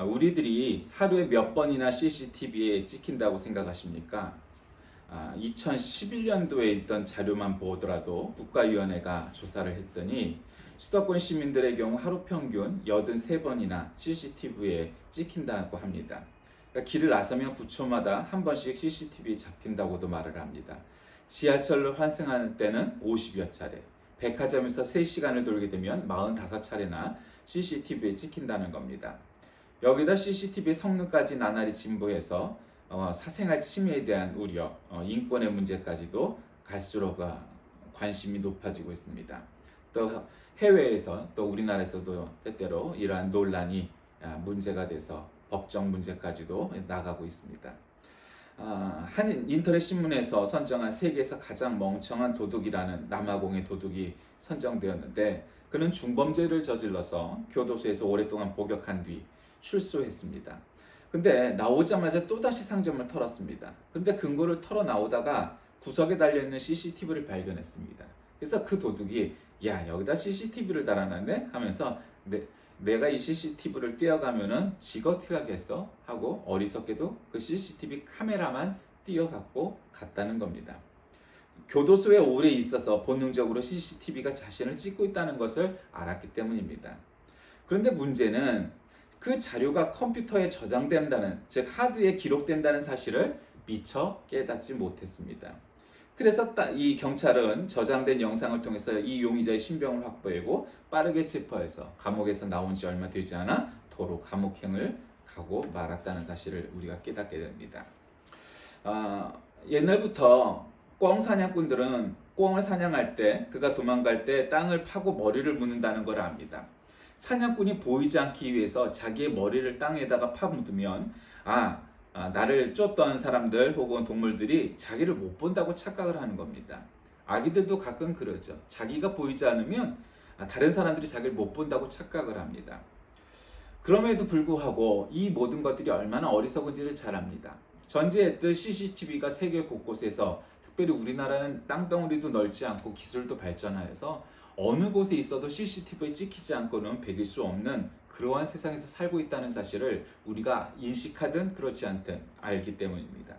우리들이 하루에 몇 번이나 CCTV에 찍힌다고 생각하십니까? 2011년도에 있던 자료만 보더라도 국가위원회가 조사를 했더니 수도권 시민들의 경우 하루 평균 83번이나 CCTV에 찍힌다고 합니다. 그러니까 길을 나서면 9초마다 한 번씩 CCTV에 잡힌다고도 말을 합니다. 지하철을 환승할 때는 50여 차례, 백화점에서 3시간을 돌게 되면 45차례나 CCTV에 찍힌다는 겁니다. 여기다 CCTV의 성능까지 나날이 진보해서 사생활 침해에 대한 우려, 인권의 문제까지도 갈수록 관심이 높아지고 있습니다. 또 해외에서 또 우리나라에서도 때때로 이러한 논란이 문제가 돼서 법적 문제까지도 나가고 있습니다. 한 인터넷 신문에서 선정한 세계에서 가장 멍청한 도둑이라는 남아공의 도둑이 선정되었는데 그는 중범죄를 저질러서 교도소에서 오랫동안 복역한 뒤 출소했습니다. 근데 나오자마자 또다시 상점을 털었습니다. 근데 근거를 털어 나오다가 구석에 달려있는 CCTV를 발견했습니다. 그래서 그 도둑이 야 여기다 CCTV를 달아놨네 하면서 내가 이 CCTV를 떼어가면은 지가 어떻게 하겠어? 하고 어리석게도 그 CCTV 카메라만 띄어갖고 갔다는 겁니다. 교도소에 오래 있어서 본능적으로 CCTV가 자신을 찍고 있다는 것을 알았기 때문입니다. 그런데 문제는 그 자료가 컴퓨터에 저장된다는, 즉 하드에 기록된다는 사실을 미처 깨닫지 못했습니다. 그래서 이 경찰은 저장된 영상을 통해서 이 용의자의 신병을 확보하고 빠르게 체포해서 감옥에서 나온 지 얼마 되지 않아 도로 감옥행을 가고 말았다는 사실을 우리가 깨닫게 됩니다. 옛날부터 꿩 사냥꾼들은 꿩을 사냥할 때 그가 도망갈 때 땅을 파고 머리를 묻는다는 걸 압니다. 사냥꾼이 보이지 않기 위해서 자기의 머리를 땅에다가 파묻으면 나를 쫓던 사람들 혹은 동물들이 자기를 못 본다고 착각을 하는 겁니다. 아기들도 가끔 그러죠. 자기가 보이지 않으면 다른 사람들이 자기를 못 본다고 착각을 합니다. 그럼에도 불구하고 이 모든 것들이 얼마나 어리석은지를 잘 압니다. 전제했듯 CCTV가 세계 곳곳에서 특별히 우리나라는 땅덩어리도 넓지 않고 기술도 발전하여서 어느 곳에 있어도 CCTV에 찍히지 않고는 배길 수 없는 그러한 세상에서 살고 있다는 사실을 우리가 인식하든 그렇지 않든 알기 때문입니다.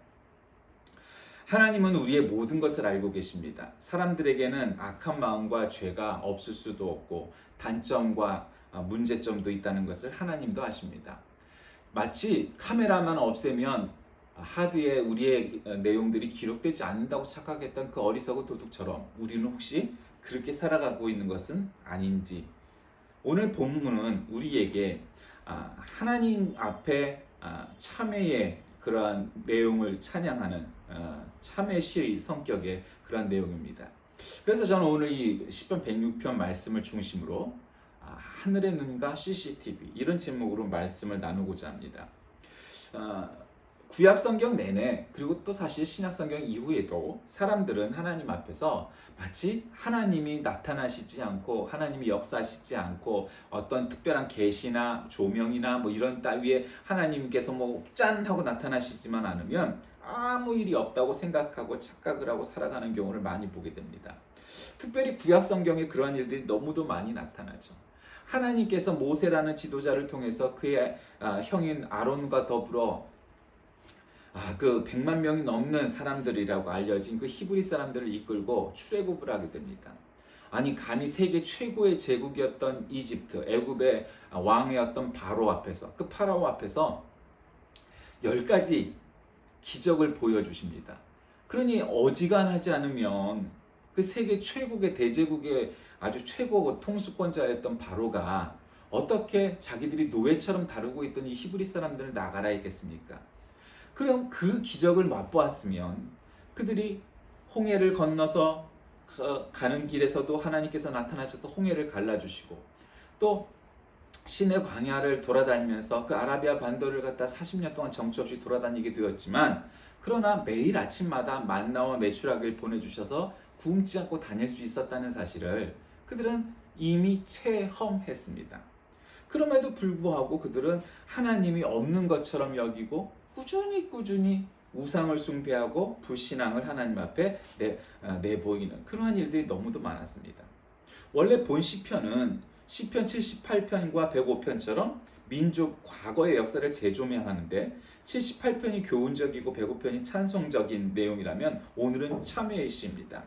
하나님은 우리의 모든 것을 알고 계십니다. 사람들에게는 악한 마음과 죄가 없을 수도 없고 단점과 문제점도 있다는 것을 하나님도 아십니다. 마치 카메라만 없애면 하드에 우리의 내용들이 기록되지 않는다고 착각했던 그 어리석은 도둑처럼 우리는 혹시 그렇게 살아가고 있는 것은 아닌지, 오늘 본문은 우리에게 하나님 앞에 참회의 그러한 내용을 찬양하는 참회 시의 성격의 그러한 내용입니다. 그래서 저는 오늘 이 시편 106편 말씀을 중심으로 하늘의 눈과 CCTV 이런 제목으로 말씀을 나누고자 합니다. 구약 성경 내내 그리고 또 사실 신약 성경 이후에도 사람들은 하나님 앞에서 마치 하나님이 나타나시지 않고 하나님이 역사하시지 않고 어떤 특별한 계시나 조명이나 이런 따위에 하나님께서 짠 하고 나타나시지만 않으면 아무 일이 없다고 생각하고 착각을 하고 살아가는 경우를 많이 보게 됩니다. 특별히 구약 성경에 그러한 일들이 너무도 많이 나타나죠. 하나님께서 모세라는 지도자를 통해서 그의 형인 아론과 더불어 그 100만 명이 넘는 사람들이라고 알려진 그 히브리 사람들을 이끌고 출애굽을 하게 됩니다. 아니 감히 세계 최고의 제국이었던 이집트, 애굽의 왕이었던 바로 앞에서, 그 파라오 앞에서 10가지 기적을 보여주십니다. 그러니 어지간하지 않으면 그 세계 최고의 대제국의 아주 최고 통수권자였던 바로가 어떻게 자기들이 노예처럼 다루고 있던 이 히브리 사람들을 나가라 했겠습니까? 그럼 그 기적을 맛보았으면 그들이 홍해를 건너서 가는 길에서도 하나님께서 나타나셔서 홍해를 갈라주시고 또 시내 광야를 돌아다니면서 그 아라비아 반도를 갖다 40년 동안 정처 없이 돌아다니게 되었지만 그러나 매일 아침마다 만나와 메추라기를 보내주셔서 굶지 않고 다닐 수 있었다는 사실을 그들은 이미 체험했습니다. 그럼에도 불구하고 그들은 하나님이 없는 것처럼 여기고 꾸준히 우상을 숭배하고 불신앙을 하나님 앞에 내보이는 그러한 일들이 너무도 많았습니다. 원래 본 시편은 시편 78편과 105편처럼 민족 과거의 역사를 재조명하는데 78편이 교훈적이고 105편이 찬송적인 내용이라면 오늘은 참회의 시입니다.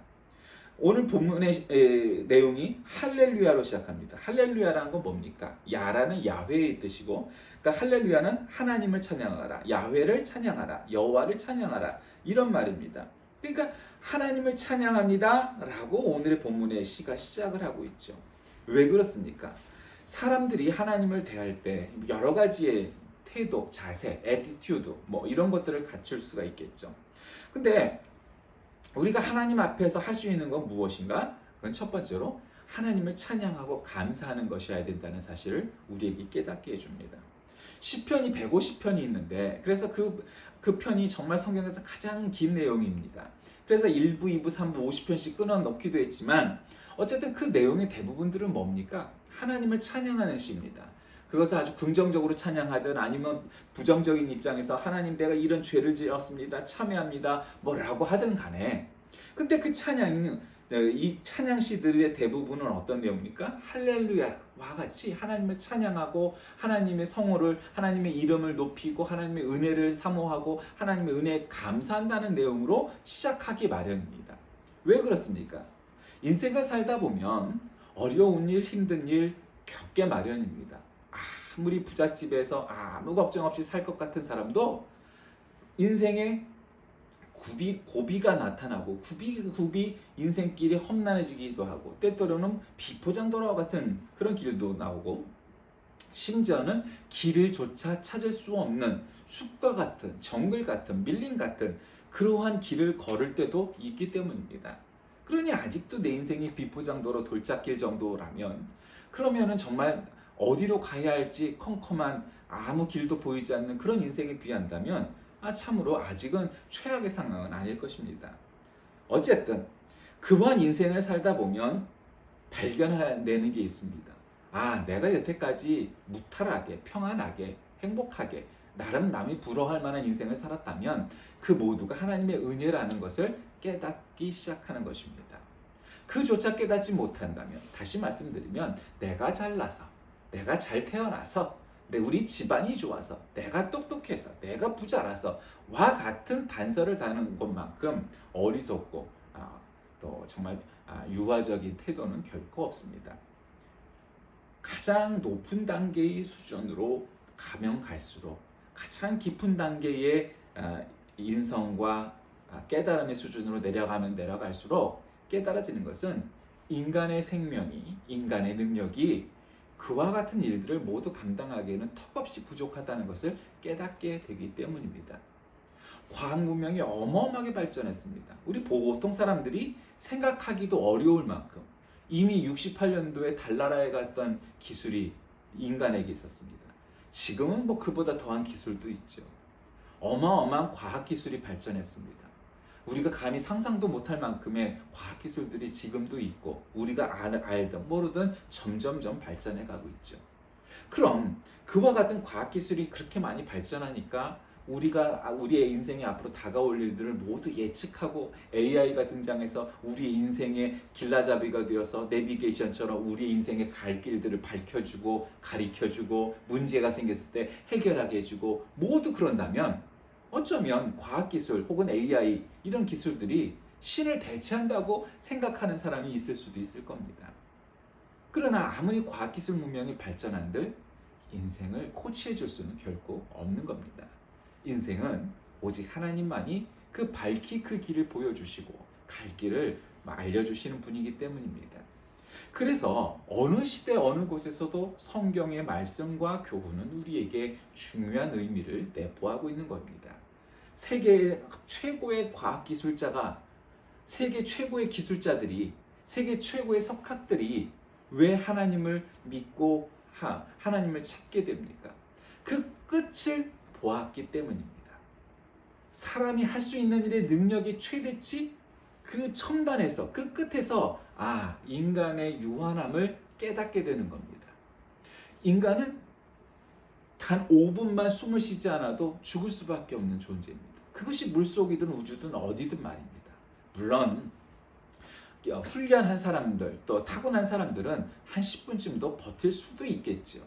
오늘 본문의 내용이 할렐루야로 시작합니다. 할렐루야라는 건 뭡니까? 야라는 야훼의 뜻이고, 그러니까 할렐루야는 하나님을 찬양하라, 야훼를 찬양하라, 여호와를 찬양하라, 이런 말입니다. 그러니까 하나님을 찬양합니다 라고 오늘의 본문의 시가 시작을 하고 있죠. 왜 그렇습니까? 사람들이 하나님을 대할 때 여러 가지의 태도, 자세, 애티튜드 뭐 이런 것들을 갖출 수가 있겠죠. 근데 우리가 하나님 앞에서 할 수 있는 건 무엇인가? 그건 첫 번째로 하나님을 찬양하고 감사하는 것이어야 된다는 사실을 우리에게 깨닫게 해줍니다. 시편이 150편이 있는데, 그래서 그 편이 정말 성경에서 가장 긴 내용입니다. 그래서 1부, 2부, 3부, 50편씩 끊어 넣기도 했지만 어쨌든 그 내용의 대부분들은 뭡니까? 하나님을 찬양하는 시입니다. 그것을 아주 긍정적으로 찬양하든 아니면 부정적인 입장에서 하나님 내가 이런 죄를 지었습니다, 참회합니다 뭐라고 하든 간에, 근데 그 찬양이, 이 찬양시들의 대부분은 어떤 내용입니까? 할렐루야와 같이 하나님을 찬양하고 하나님의 성호를, 하나님의 이름을 높이고 하나님의 은혜를 사모하고 하나님의 은혜에 감사한다는 내용으로 시작하기 마련입니다. 왜 그렇습니까? 인생을 살다 보면 어려운 일, 힘든 일 겪게 마련입니다. 아무리 부잣집에서 아무 걱정 없이 살 것 같은 사람도 인생에 고비가 나타나고 굽이 인생길이 험난해지기도 하고, 때때로는 비포장도로와 같은 그런 길도 나오고, 심지어는 길을 조차 찾을 수 없는 숲과 같은, 정글 같은, 밀림 같은 그러한 길을 걸을 때도 있기 때문입니다. 그러니 아직도 내 인생이 비포장도로 돌짝길 정도라면, 그러면은 정말 어디로 가야 할지 컴컴한 아무 길도 보이지 않는 그런 인생에 비한다면 참으로 아직은 최악의 상황은 아닐 것입니다. 어쨌든 그러한 인생을 살다 보면 발견해내는 게 있습니다. 내가 여태까지 무탈하게, 평안하게, 행복하게, 나름 남이 부러워할 만한 인생을 살았다면 그 모두가 하나님의 은혜라는 것을 깨닫기 시작하는 것입니다. 그조차 깨닫지 못한다면, 다시 말씀드리면, 내가 잘나서, 내가 잘 태어나서, 우리 집안이 좋아서, 내가 똑똑해서, 내가 부자라서 와 같은 단서를 다는 것만큼 어리석고 또 정말 유아적인 태도는 결코 없습니다. 가장 높은 단계의 수준으로 가면 갈수록 가장 깊은 단계의 인성과 깨달음의 수준으로 내려갈수록 깨달아지는 것은 인간의 생명이, 인간의 능력이 그와 같은 일들을 모두 감당하기에는 턱없이 부족하다는 것을 깨닫게 되기 때문입니다. 과학 문명이 어마어마하게 발전했습니다. 우리 보통 사람들이 생각하기도 어려울 만큼 이미 68년도에 달나라에 갔던 기술이 인간에게 있었습니다. 지금은 그보다 더한 기술도 있죠. 어마어마한 과학기술이 발전했습니다. 우리가 감히 상상도 못할 만큼의 과학기술들이 지금도 있고, 우리가 알든 모르든 점점점 발전해 가고 있죠. 그럼 그와 같은 과학기술이 그렇게 많이 발전하니까 우리의 인생에 앞으로 다가올 일들을 모두 예측하고 AI가 등장해서 우리의 인생의 길라잡이가 되어서 내비게이션처럼 우리의 인생의 갈 길들을 밝혀주고 가리켜주고, 문제가 생겼을 때 해결하게 해주고, 모두 그런다면 어쩌면 과학기술 혹은 AI 이런 기술들이 신을 대체한다고 생각하는 사람이 있을 수도 있을 겁니다. 그러나 아무리 과학기술 문명이 발전한들 인생을 코치해 줄 수는 결코 없는 겁니다. 인생은 오직 하나님만이 그 길을 보여주시고 갈 길을 알려주시는 분이기 때문입니다. 그래서 어느 시대 어느 곳에서도 성경의 말씀과 교훈은 우리에게 중요한 의미를 내포하고 있는 겁니다. 세계 최고의 과학기술자가, 세계 최고의 기술자들이, 세계 최고의 석학들이 왜 하나님을 믿고 하나님을 찾게 됩니까? 그 끝을 보았기 때문입니다. 사람이 할 수 있는 일의 능력이 최대치 그 첨단에서, 그 끝에서 인간의 유한함을 깨닫게 되는 겁니다. 인간은 단 5분만 숨을 쉬지 않아도 죽을 수밖에 없는 존재입니다. 그것이 물속이든 우주든 어디든 말입니다. 물론 훈련한 사람들, 또 타고난 사람들은 한 10분쯤 더 버틸 수도 있겠죠.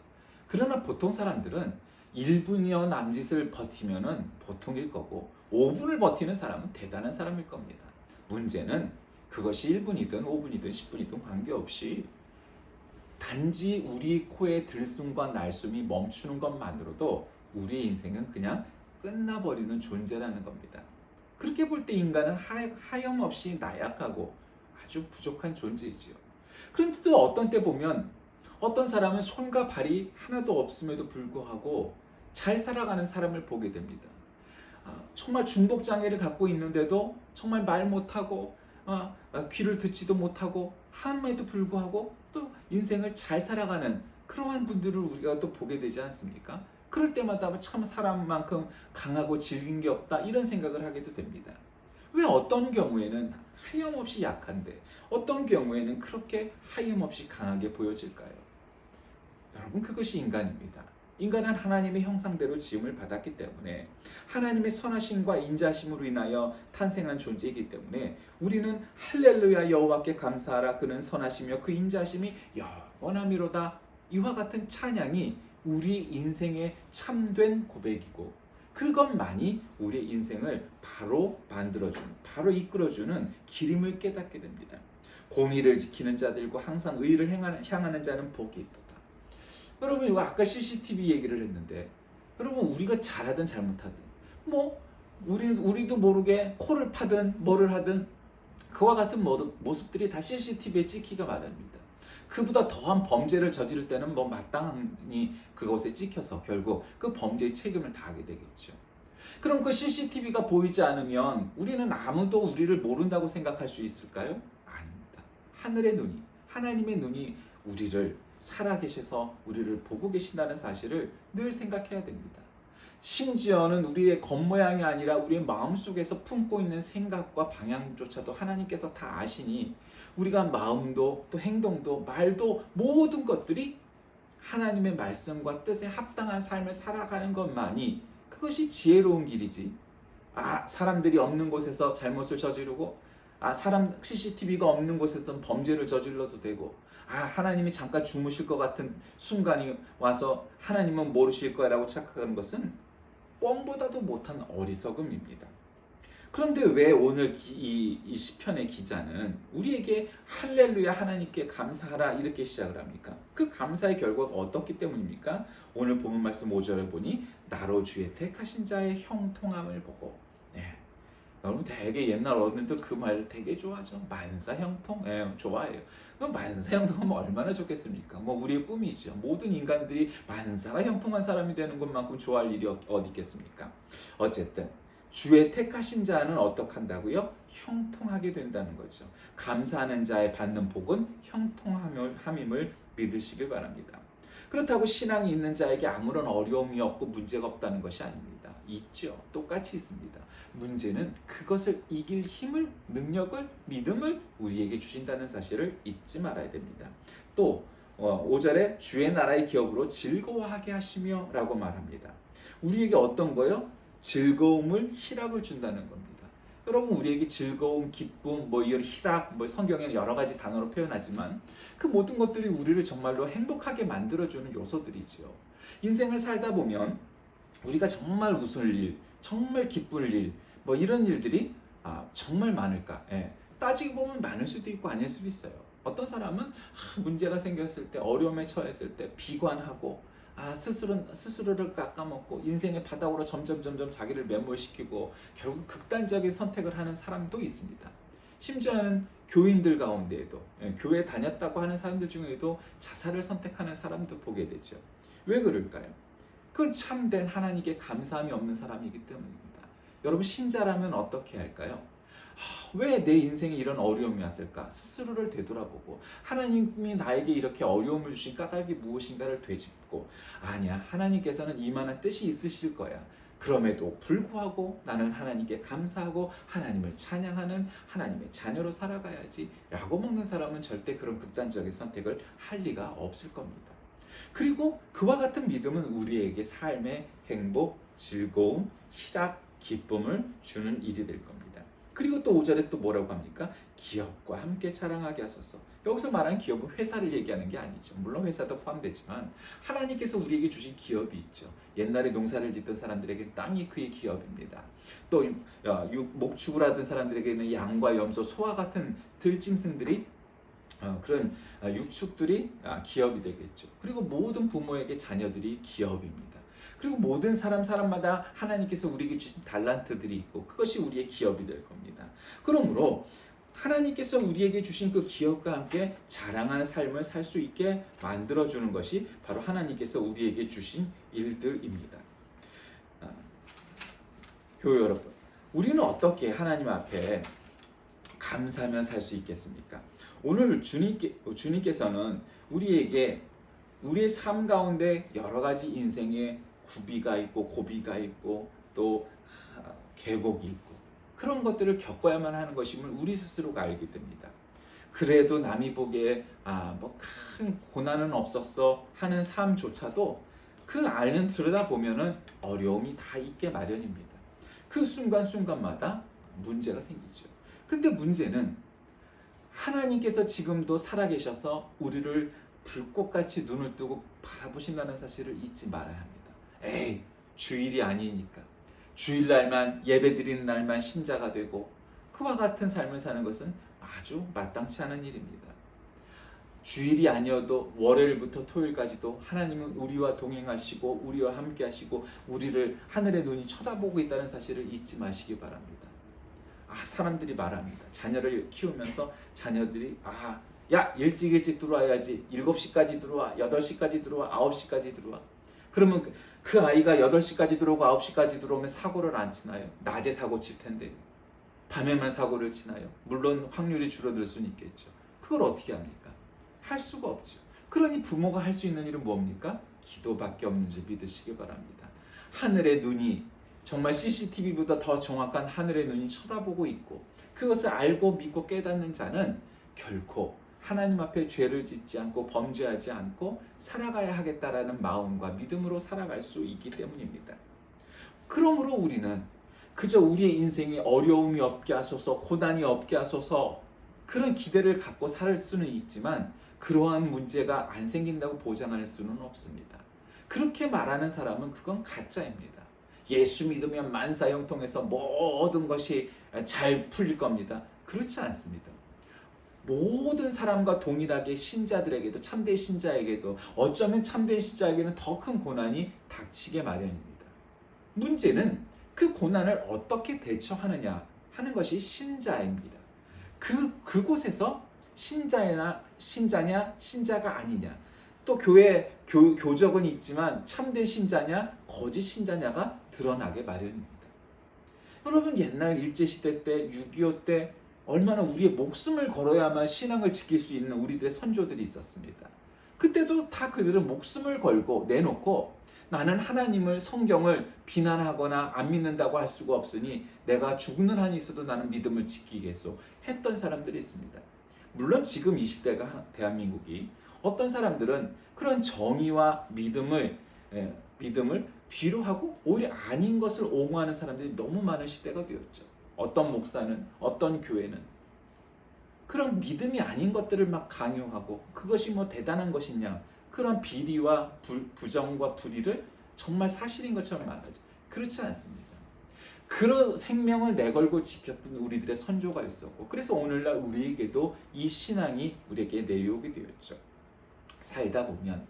그러나 보통 사람들은 1분여 남짓을 버티면은 보통일 거고 5분을 버티는 사람은 대단한 사람일 겁니다. 문제는 그것이 1분이든 5분이든 10분이든 관계없이 단지 우리 코에 들숨과 날숨이 멈추는 것만으로도 우리의 인생은 그냥 끝나버리는 존재라는 겁니다. 그렇게 볼 때 인간은 하염없이 나약하고 아주 부족한 존재이지요. 그런데 또 어떤 때 보면 어떤 사람은 손과 발이 하나도 없음에도 불구하고 잘 살아가는 사람을 보게 됩니다. 정말 중독장애를 갖고 있는데도 정말 말 못하고 귀를 듣지도 못하고 함에도 불구하고 또 인생을 잘 살아가는 그러한 분들을 우리가 또 보게 되지 않습니까? 그럴 때마다 참 사람만큼 강하고 질긴 게 없다 이런 생각을 하게도 됩니다. 왜 어떤 경우에는 하염없이 약한데 어떤 경우에는 그렇게 하염없이 강하게 보여질까요? 여러분, 그것이 인간입니다. 인간은 하나님의 형상대로 지음을 받았기 때문에 하나님의 선하심과 인자심으로 인하여 탄생한 존재이기 때문에 우리는 할렐루야 여호와께 감사하라 그는 선하시며 그 인자심이 영원하미로다 이와 같은 찬양이 우리 인생의 참된 고백이고 그것만이 우리의 인생을 바로 만들어주는 바로 이끌어주는 길임을 깨닫게 됩니다. 공의를 지키는 자들과 항상 의를 향하는 자는 복이 있도다. 여러분, 이거 아까 CCTV 얘기를 했는데 여러분, 우리가 잘하든 잘못하든 우리도 모르게 코를 파든 뭐를 하든 그와 같은 모습들이 다 CCTV에 찍히가 마련입니다. 그보다 더한 범죄를 저지를 때는 마땅히 그것에 찍혀서 결국 그 범죄의 책임을 다하게 되겠죠. 그럼 그 CCTV가 보이지 않으면 우리는 아무도 우리를 모른다고 생각할 수 있을까요? 아닙니다. 하늘의 눈이, 하나님의 눈이 우리를 살아계셔서 우리를 보고 계신다는 사실을 늘 생각해야 됩니다. 심지어는 우리의 겉모양이 아니라 우리의 마음속에서 품고 있는 생각과 방향조차도 하나님께서 다 아시니 우리가 마음도 또 행동도 말도 모든 것들이 하나님의 말씀과 뜻에 합당한 삶을 살아가는 것만이 그것이 지혜로운 길이지. 사람들이 없는 곳에서 잘못을 저지르고 CCTV가 없는 곳에서는 범죄를 저질러도 되고 하나님이 잠깐 주무실 것 같은 순간이 와서 하나님은 모르실 거라고 착각하는 것은 뻥보다도 못한 어리석음입니다. 그런데 왜 오늘 이 시편의 기자는 우리에게 할렐루야 하나님께 감사하라 이렇게 시작을 합니까? 그 감사의 결과가 어떻기 때문입니까? 오늘 본문 말씀 5절에 보니 나로 주의 택하신 자의 형통함을 보고 여러분 되게 옛날 어른들 그 말 되게 좋아하죠. 만사형통. 좋아해요. 그럼 만사형통하면 얼마나 좋겠습니까? 우리의 꿈이죠. 모든 인간들이 만사가 형통한 사람이 되는 것만큼 좋아할 일이 어디 있겠습니까? 어쨌든 주의 택하신 자는 어떻게 한다고요? 형통하게 된다는 거죠. 감사하는 자의 받는 복은 형통함임을 믿으시길 바랍니다. 그렇다고 신앙이 있는 자에게 아무런 어려움이 없고 문제가 없다는 것이 아닙니다. 있죠. 똑같이 있습니다. 문제는 그것을 이길 힘을, 능력을, 믿음을 우리에게 주신다는 사실을 잊지 말아야 됩니다. 또 5절에 주의 나라의 기업으로 즐거워하게 하시며 라고 말합니다. 우리에게 어떤 거요? 즐거움을, 희락을 준다는 겁니다. 여러분, 우리에게 즐거움, 기쁨, 이런 희락, 성경에는 여러 가지 단어로 표현하지만 그 모든 것들이 우리를 정말로 행복하게 만들어주는 요소들이죠. 인생을 살다 보면 우리가 정말 웃을 일, 정말 기쁠 일, 이런 일들이 정말 많을까? 따지고 보면 많을 수도 있고 아닐 수도 있어요. 어떤 사람은 문제가 생겼을 때, 어려움에 처했을 때 비관하고 스스로를 깎아먹고 인생의 바닥으로 점점 자기를 매몰시키고 결국 극단적인 선택을 하는 사람도 있습니다. 심지어는 교인들 가운데에도 교회 다녔다고 하는 사람들 중에도 자살을 선택하는 사람도 보게 되죠. 왜 그럴까요? 그건 참된 하나님께 감사함이 없는 사람이기 때문입니다. 여러분, 신자라면 어떻게 할까요? 왜 내 인생에 이런 어려움이 왔을까? 스스로를 되돌아보고 하나님이 나에게 이렇게 어려움을 주신 까닭이 무엇인가를 되짚고 아니야, 하나님께서는 이만한 뜻이 있으실 거야. 그럼에도 불구하고 나는 하나님께 감사하고 하나님을 찬양하는 하나님의 자녀로 살아가야지 라고 먹는 사람은 절대 그런 극단적인 선택을 할 리가 없을 겁니다. 그리고 그와 같은 믿음은 우리에게 삶의 행복, 즐거움, 희락, 기쁨을 주는 일이 될 겁니다. 그리고 또 5절에 또 뭐라고 합니까? 기업과 함께 자랑하게 하소서. 여기서 말하는 기업은 회사를 얘기하는 게 아니죠. 물론 회사도 포함되지만 하나님께서 우리에게 주신 기업이 있죠. 옛날에 농사를 짓던 사람들에게 땅이 그의 기업입니다. 또 목축을 하던 사람들에게는 양과 염소, 소와 같은 들짐승들이 그런 육축들이 기업이 되겠죠. 그리고 모든 부모에게 자녀들이 기업입니다. 그리고 모든 사람마다 하나님께서 우리에게 주신 달란트들이 있고 그것이 우리의 기업이 될 겁니다. 그러므로 하나님께서 우리에게 주신 그 기업과 함께 자랑하는 삶을 살 수 있게 만들어주는 것이 바로 하나님께서 우리에게 주신 일들입니다. 교회 여러분, 우리는 어떻게 하나님 앞에 감사하며 살 수 있겠습니까? 오늘 주님께서는 우리에게 우리의 삶 가운데 여러 가지 인생의 구비가 있고 고비가 있고 또 계곡이 있고 그런 것들을 겪어야만 하는 것임을 우리 스스로가 알게 됩니다. 그래도 남이 보기에 뭐 큰 고난은 없었어 하는 삶조차도 그 안을 들여다보면은 어려움이 다 있게 마련입니다. 그 순간순간마다 문제가 생기죠. 근데 문제는 하나님께서 지금도 살아계셔서 우리를 불꽃같이 눈을 뜨고 바라보신다는 사실을 잊지 말아야 합니다. 에이, 주일이 아니니까. 주일날만 예배드리는 날만 신자가 되고 그와 같은 삶을 사는 것은 아주 마땅치 않은 일입니다. 주일이 아니어도 월요일부터 토요일까지도 하나님은 우리와 동행하시고 우리와 함께 하시고 우리를 하늘의 눈이 쳐다보고 있다는 사실을 잊지 마시기 바랍니다. 사람들이 말합니다. 자녀를 키우면서 자녀들이 야 일찍 들어와야지. 7시까지 들어와, 8시까지 들어와, 9시까지 들어와. 그러면 그 아이가 8시까지 들어오고 9시까지 들어오면 사고를 안 치나요? 낮에 사고 칠 텐데 밤에만 사고를 치나요? 물론 확률이 줄어들 수는 있겠죠. 그걸 어떻게 합니까? 할 수가 없죠. 그러니 부모가 할 수 있는 일은 뭡니까? 기도밖에 없는 줄 믿으시기 바랍니다. 하늘의 눈이 정말 CCTV보다 더 정확한 하늘의 눈이 쳐다보고 있고 그것을 알고 믿고 깨닫는 자는 결코 하나님 앞에 죄를 짓지 않고 범죄하지 않고 살아가야 하겠다라는 마음과 믿음으로 살아갈 수 있기 때문입니다. 그러므로 우리는 그저 우리의 인생에 어려움이 없게 하소서, 고난이 없게 하소서 그런 기대를 갖고 살 수는 있지만 그러한 문제가 안 생긴다고 보장할 수는 없습니다. 그렇게 말하는 사람은 그건 가짜입니다. 예수 믿으면 만사형통해서 모든 것이 잘 풀릴 겁니다. 그렇지 않습니다. 모든 사람과 동일하게 신자들에게도 참된 신자에게도 어쩌면 참된 신자에게는 더 큰 고난이 닥치게 마련입니다. 문제는 그 고난을 어떻게 대처하느냐 하는 것이 신자입니다. 그곳에서 신자냐 신자가 아니냐 또 교회 교적은 있지만 참된 신자냐 거짓 신자냐가 드러나게 마련입니다. 여러분 옛날 일제시대 때 6.25 때 얼마나 우리의 목숨을 걸어야만 신앙을 지킬 수 있는 우리들의 선조들이 있었습니다. 그때도 다 그들은 목숨을 걸고 내놓고 나는 하나님을 성경을 비난하거나 안 믿는다고 할 수가 없으니 내가 죽는 한이 있어도 나는 믿음을 지키겠소 했던 사람들이 있습니다. 물론 지금 이 시대가 대한민국이 어떤 사람들은 그런 정의와 믿음을 뒤로 하고 오히려 아닌 것을 옹호하는 사람들이 너무 많은 시대가 되었죠. 어떤 목사는 어떤 교회는 그런 믿음이 아닌 것들을 막 강요하고 그것이 뭐 대단한 것이냐 그런 비리와 부정과 불의를 정말 사실인 것처럼 말하죠. 그렇지 않습니다. 그런 생명을 내걸고 지켰던 우리들의 선조가 있었고 그래서 오늘날 우리에게도 이 신앙이 우리에게 내려오게 되었죠. 살다 보면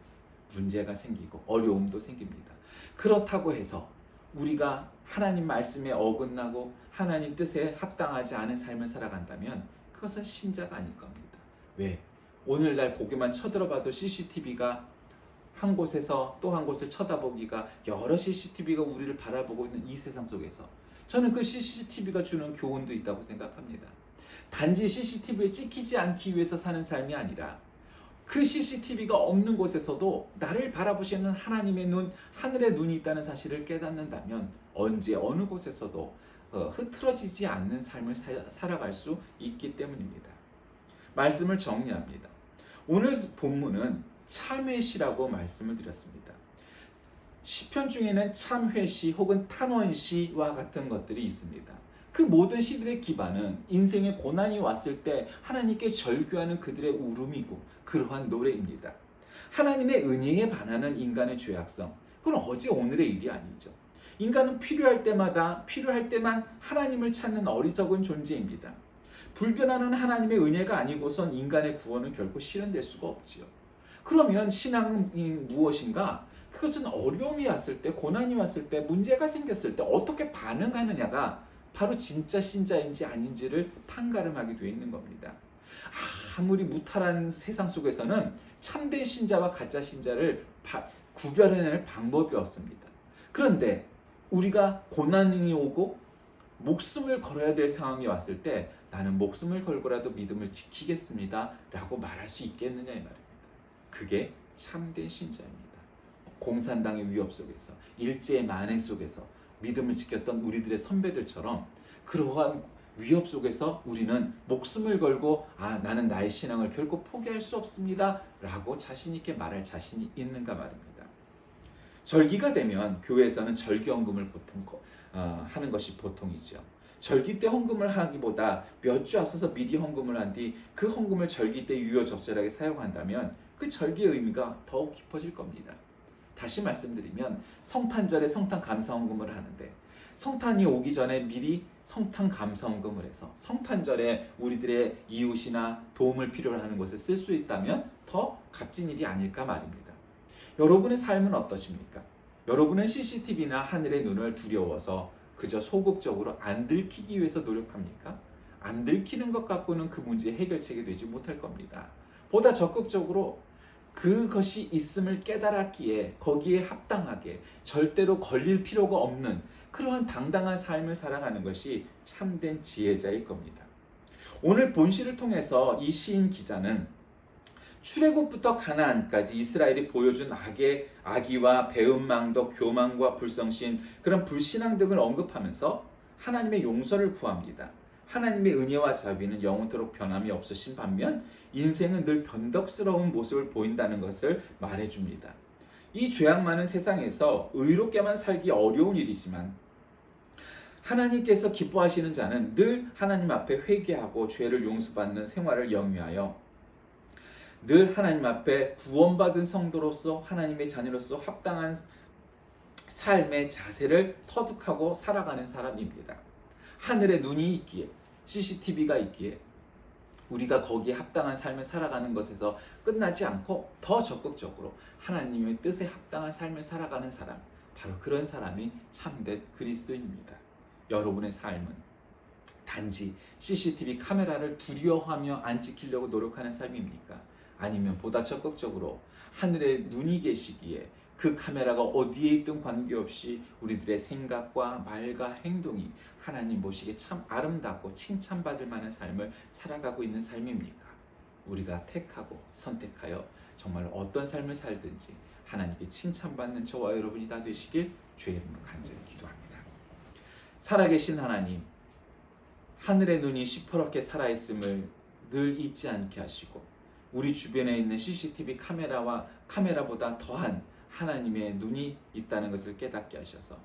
문제가 생기고 어려움도 생깁니다. 그렇다고 해서 우리가 하나님 말씀에 어긋나고 하나님 뜻에 합당하지 않은 삶을 살아간다면 그것은 신자가 아닐 겁니다. 왜? 오늘날 고개만 쳐들어봐도 CCTV가 한 곳에서 또 한 곳을 쳐다보기가 여러 CCTV가 우리를 바라보고 있는 이 세상 속에서 저는 그 CCTV가 주는 교훈도 있다고 생각합니다. 단지 CCTV에 찍히지 않기 위해서 사는 삶이 아니라 그 CCTV가 없는 곳에서도 나를 바라보시는 하나님의 눈, 하늘의 눈이 있다는 사실을 깨닫는다면 언제 어느 곳에서도 흐트러지지 않는 삶을 살아갈 수 있기 때문입니다. 말씀을 정리합니다. 오늘 본문은 참회시라고 말씀을 드렸습니다. 시편 중에는 참회시 혹은 탄원시와 같은 것들이 있습니다. 그 모든 시들의 기반은 인생의 고난이 왔을 때 하나님께 절규하는 그들의 울음이고 그러한 노래입니다. 하나님의 은혜에 반하는 인간의 죄악성, 그건 어제 오늘의 일이 아니죠. 인간은 필요할 때만 하나님을 찾는 어리석은 존재입니다. 불변하는 하나님의 은혜가 아니고선 인간의 구원은 결코 실현될 수가 없지요. 그러면 신앙은 무엇인가? 그것은 어려움이 왔을 때, 고난이 왔을 때, 문제가 생겼을 때 어떻게 반응하느냐가 바로 진짜 신자인지 아닌지를 판가름하게 되어 있는 겁니다. 아무리 무탈한 세상 속에서는 참된 신자와 가짜 신자를 구별해낼 방법이 없습니다. 그런데 우리가 고난이 오고 목숨을 걸어야 될 상황이 왔을 때 나는 목숨을 걸고라도 믿음을 지키겠습니다 라고 말할 수 있겠느냐 이 말입니다. 그게 참된 신자입니다. 공산당의 위협 속에서, 일제의 만행 속에서 믿음을 지켰던 우리들의 선배들처럼 그러한 위협 속에서 우리는 목숨을 걸고 나는 나의 신앙을 결코 포기할 수 없습니다 라고 자신 있게 말할 자신이 있는가 말입니다. 절기가 되면 교회에서는 절기 헌금을 보통 하는 것이 보통이죠. 절기 때 헌금을 하기보다 몇 주 앞서서 미리 헌금을 한 뒤 그 헌금을 절기 때 유효적절하게 사용한다면 그 절기의 의미가 더욱 깊어질 겁니다. 다시 말씀드리면 성탄절에 성탄 감사 헌금을 하는데 성탄이 오기 전에 미리 성탄 감사 헌금을 해서 성탄절에 우리들의 이웃이나 도움을 필요로 하는 곳에 쓸 수 있다면 더 값진 일이 아닐까 말입니다. 여러분의 삶은 어떠십니까? 여러분은 CCTV나 하늘의 눈을 두려워서 그저 소극적으로 안 들키기 위해서 노력합니까? 안 들키는 것 갖고는 그 문제의 해결책이 되지 못할 겁니다. 보다 적극적으로 그것이 있음을 깨달았기에 거기에 합당하게 절대로 걸릴 필요가 없는 그러한 당당한 삶을 살아가는 것이 참된 지혜자일 겁니다. 오늘 본시를 통해서 이 시인 기자는 출애굽부터 가나안까지 이스라엘이 보여준 악의와 배은망덕, 교만과 불성신, 그런 불신앙 등을 언급하면서 하나님의 용서를 구합니다. 하나님의 은혜와 자비는 영원토록 변함이 없으신 반면 인생은 늘 변덕스러운 모습을 보인다는 것을 말해줍니다. 이 죄악 많은 세상에서 의롭게만 살기 어려운 일이지만 하나님께서 기뻐하시는 자는 늘 하나님 앞에 회개하고 죄를 용서받는 생활을 영위하여 늘 하나님 앞에 구원받은 성도로서 하나님의 자녀로서 합당한 삶의 자세를 터득하고 살아가는 사람입니다. 하늘에 눈이 있기에 CCTV가 있기에 우리가 거기에 합당한 삶을 살아가는 것에서 끝나지 않고 더 적극적으로 하나님의 뜻에 합당한 삶을 살아가는 사람, 바로 그런 사람이 참된 그리스도인입니다. 여러분의 삶은 단지 CCTV 카메라를 두려워하며 안 지키려고 노력하는 삶입니까? 아니면 보다 적극적으로 하늘에 눈이 계시기에 그 카메라가 어디에 있든 관계없이 우리들의 생각과 말과 행동이 하나님 보시기에 참 아름답고 칭찬받을 만한 삶을 살아가고 있는 삶입니까? 우리가 택하고 선택하여 정말 어떤 삶을 살든지 하나님께 칭찬받는 저와 여러분이 다 되시길 주의 이름으로 간절히 기도합니다. 살아계신 하나님, 하늘의 눈이 시퍼렇게 살아있음을 늘 잊지 않게 하시고 우리 주변에 있는 CCTV 카메라보다 더한 하나님의 눈이 있다는 것을 깨닫게 하셔서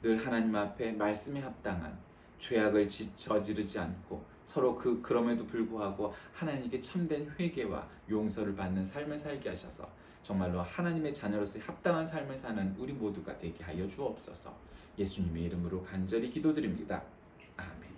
늘 하나님 앞에 말씀에 합당한 죄악을 저지르지 않고 서로 그럼에도 불구하고 하나님께 참된 회개와 용서를 받는 삶을 살게 하셔서 정말로 하나님의 자녀로서 합당한 삶을 사는 우리 모두가 되게 하여 주옵소서. 예수님의 이름으로 간절히 기도드립니다. 아멘.